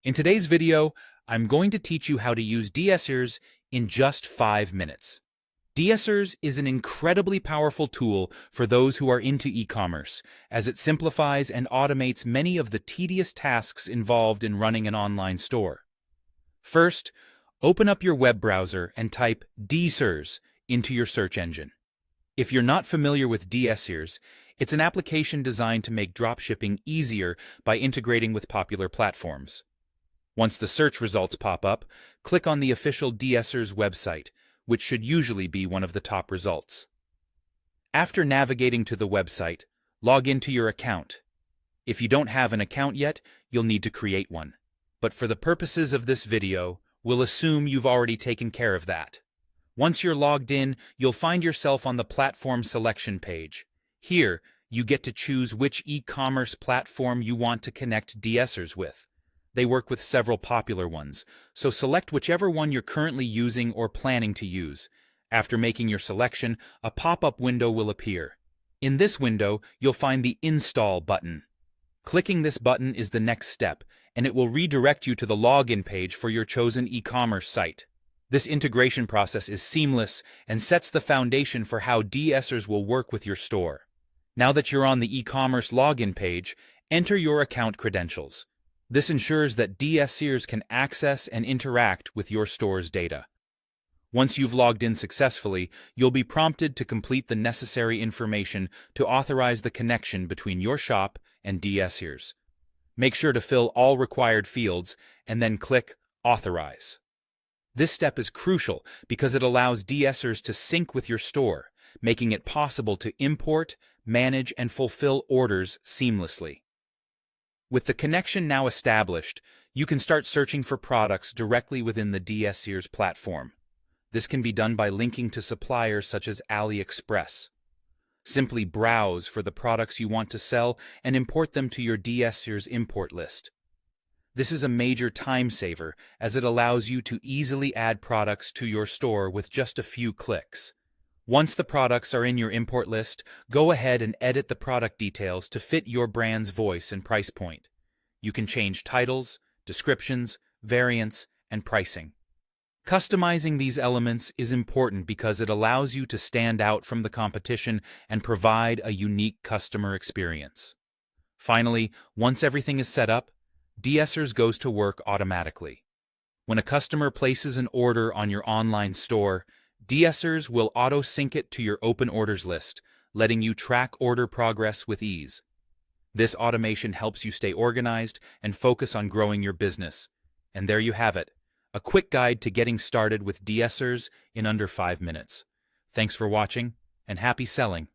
In today's video, I'm going to teach you how to use DSers in just 5 minutes. DSers is an incredibly powerful tool for those who are into e-commerce, as it simplifies and automates many of the tedious tasks involved in running an online store. First, open up your web browser and type DSers into your search engine. If you're not familiar with DSers, it's an application designed to make dropshipping easier by integrating with popular platforms. Once the search results pop up, click on the official DSers website, which should usually be one of the top results. After navigating to the website, log into your account. If you don't have an account yet, you'll need to create one. But for the purposes of this video, we'll assume you've already taken care of that. Once you're logged in, you'll find yourself on the platform selection page. Here, you get to choose which e-commerce platform you want to connect DSers with. They work with several popular ones, so select whichever one you're currently using or planning to use. After making your selection, a pop-up window will appear. In this window, you'll find the Install button. Clicking this button is the next step, and it will redirect you to the login page for your chosen e-commerce site. This integration process is seamless and sets the foundation for how DSers will work with your store. Now that you're on the e-commerce login page, enter your account credentials. This ensures that DSers can access and interact with your store's data. Once you've logged in successfully, you'll be prompted to complete the necessary information to authorize the connection between your shop and DSers. Make sure to fill all required fields and then click Authorize. This step is crucial because it allows DSers to sync with your store, making it possible to import, manage, and fulfill orders seamlessly. With the connection now established, you can start searching for products directly within the DSers platform. This can be done by linking to suppliers such as AliExpress. Simply browse for the products you want to sell and import them to your DSers import list. This is a major time saver as it allows you to easily add products to your store with just a few clicks. Once the products are in your import list, go ahead and edit the product details to fit your brand's voice and price point. You can change titles, descriptions, variants, and pricing. Customizing these elements is important because it allows you to stand out from the competition and provide a unique customer experience. Finally, once everything is set up, DSers goes to work automatically. When a customer places an order on your online store, DSers will auto-sync it to your open orders list, letting you track order progress with ease. This automation helps you stay organized and focus on growing your business. And there you have it, a quick guide to getting started with DSers in under 5 minutes. Thanks for watching, and happy selling!